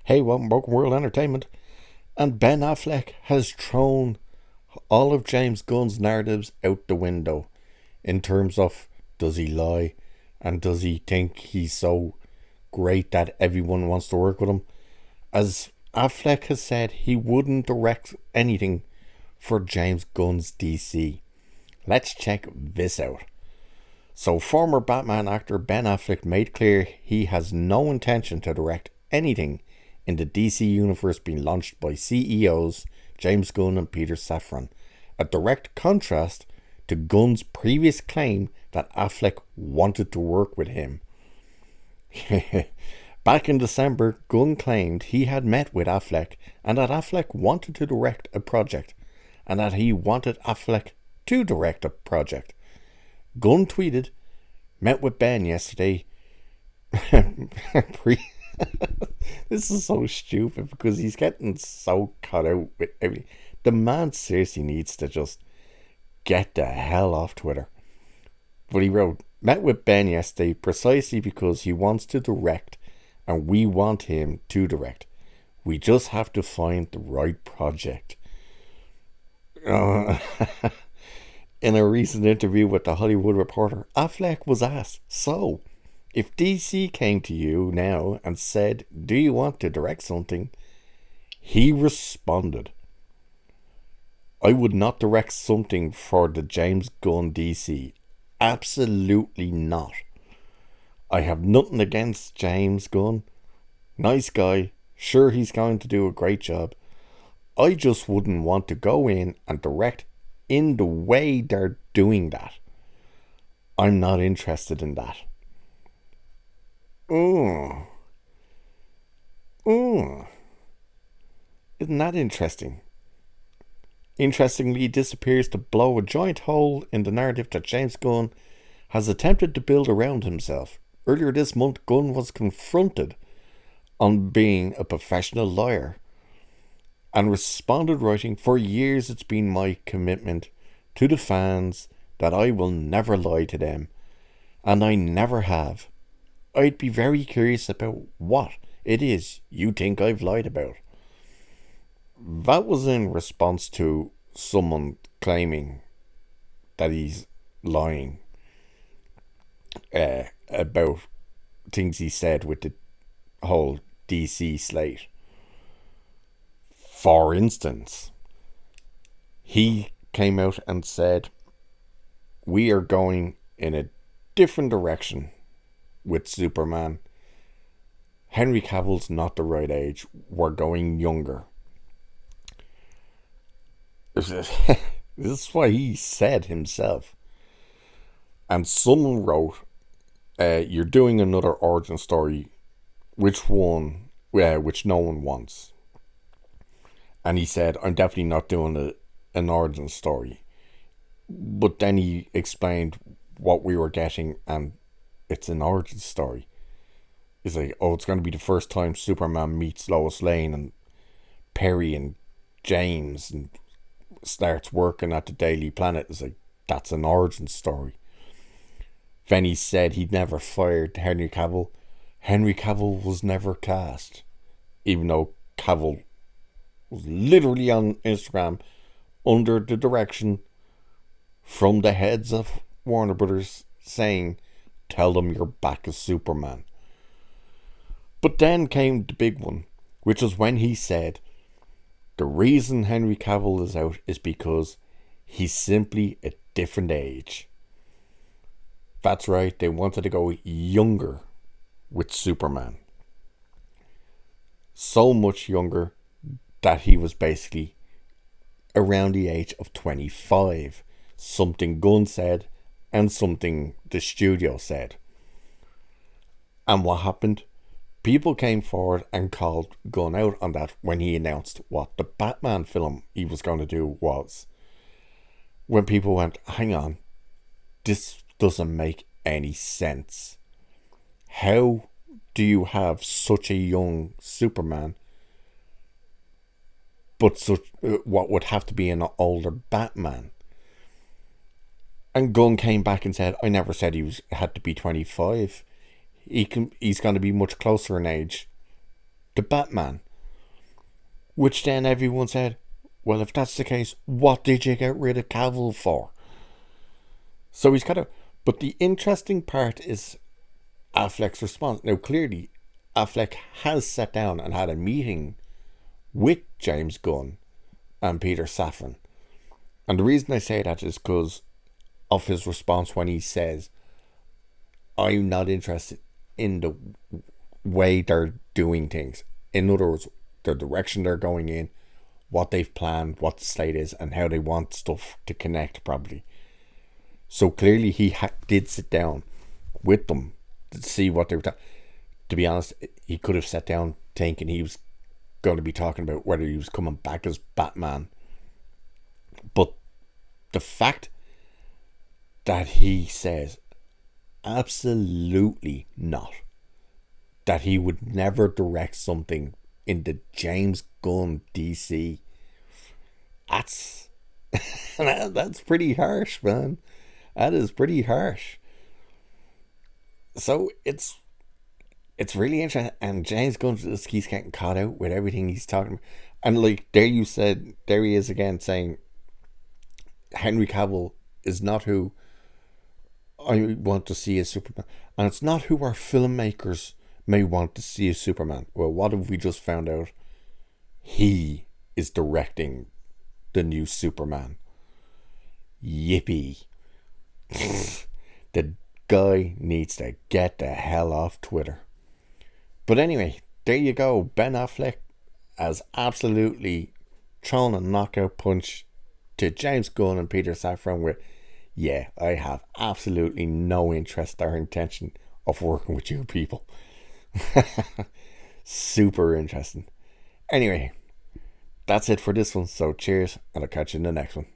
Hey, welcome, Broken World Entertainment. And Ben Affleck has thrown all of James Gunn's narratives out the window in terms of, does he lie and does he think he's so great that everyone wants to work with him? As Affleck has said, he wouldn't direct anything for James Gunn's DC. Let's check this out. So, former Batman actor Ben Affleck made clear he has no intention to direct anything in the DC universe being launched by CEOs James Gunn and Peter Safran, a direct contrast to Gunn's previous claim that Affleck wanted to work with him. Back in December, Gunn claimed he had met with Affleck and that Affleck wanted to direct a project and that he wanted Affleck to direct a project. Gunn tweeted, "Met with Ben yesterday." This is so stupid because he's getting so cut out with everything. The man seriously needs to just get the hell off Twitter. But he wrote, "Met with Ben yesterday precisely because he wants to direct and we want him to direct. We just have to find the right project." In a recent interview with The Hollywood Reporter, Affleck was asked, "So, if DC came to you now and said, 'Do you want to direct something?' He responded, 'I would not direct something for the James Gunn DC. Absolutely not. I have nothing against James Gunn. Nice guy. Sure, he's going to do a great job. I just wouldn't want to go in and direct in the way they're doing that. I'm not interested in that.'" Isn't that interesting? Interestingly, this appears to blow a giant hole in the narrative that James Gunn has attempted to build around himself. Earlier this month, Gunn was confronted on being a professional liar and responded writing, "For years it's been my commitment to the fans that I will never lie to them, and I never have. I'd be very curious about what it is you think I've lied about." That was in response to someone claiming that he's lying about things he said with the whole DC slate. For instance, he came out and said, "We are going in a different direction with Superman. Henry Cavill's not the right age. We're going younger." This is what he said himself. And someone wrote, "You're doing another origin story. Which one? Which no one wants." And he said, "I'm definitely not doing an origin story." But then he explained what we were getting, and it's an origin story. It's like, oh, it's going to be the first time Superman meets Lois Lane and Perry and James and starts working at the Daily Planet. It's like, that's an origin story. Then he said he'd never fired Henry Cavill. Henry Cavill was never cast, even though Cavill was literally on Instagram under the direction from the heads of Warner Brothers saying, "Tell them you're back as Superman." But then came the big one, which was when he said, "The reason Henry Cavill is out is because he's simply a different age." That's right, they wanted to go younger with Superman. So much younger that he was basically around the age of 25. Something Gunn said and something the studio said. And what happened? People came forward and called Gunn out on that when he announced what the Batman film he was going to do was. When people went, hang on, this doesn't make any sense. How do you have such a young Superman, but such what would have to be an older Batman? And Gunn came back and said, "I never said had to be 25. He's going to be much closer in age the Batman. Which then everyone said, well, if that's the case, what did you get rid of Cavill for? So he's kind of... But the interesting part is Affleck's response. Now, clearly, Affleck has sat down and had a meeting with James Gunn and Peter Safran. And the reason I say that is because of his response when he says, I'm not interested in the way they're doing things. In other words, the direction they're going in, what they've planned, what the slate is, and how they want stuff to connect properly. So clearly he did sit down with them to see what they were talking. To be honest, he could have sat down thinking he was going to be talking about whether he was coming back as Batman. But the fact that he says absolutely not, that he would never direct something in the James Gunn DC, that's that's pretty harsh, man. That is pretty harsh. So it's really interesting, and James Gunn just keeps getting caught out with everything he's talking about. And like there he is again saying Henry Cavill is not who I want to see as Superman, and it's not who our filmmakers may want to see as Superman. Well, what have we just found out? He is directing the new Superman. Yippee. The guy needs to get the hell off Twitter. But anyway, there you go. Ben Affleck has absolutely thrown a knockout punch to James Gunn and Peter Safran with, yeah, I have absolutely no interest or intention of working with you people. Super interesting. Anyway, that's it for this one. So cheers, and I'll catch you in the next one.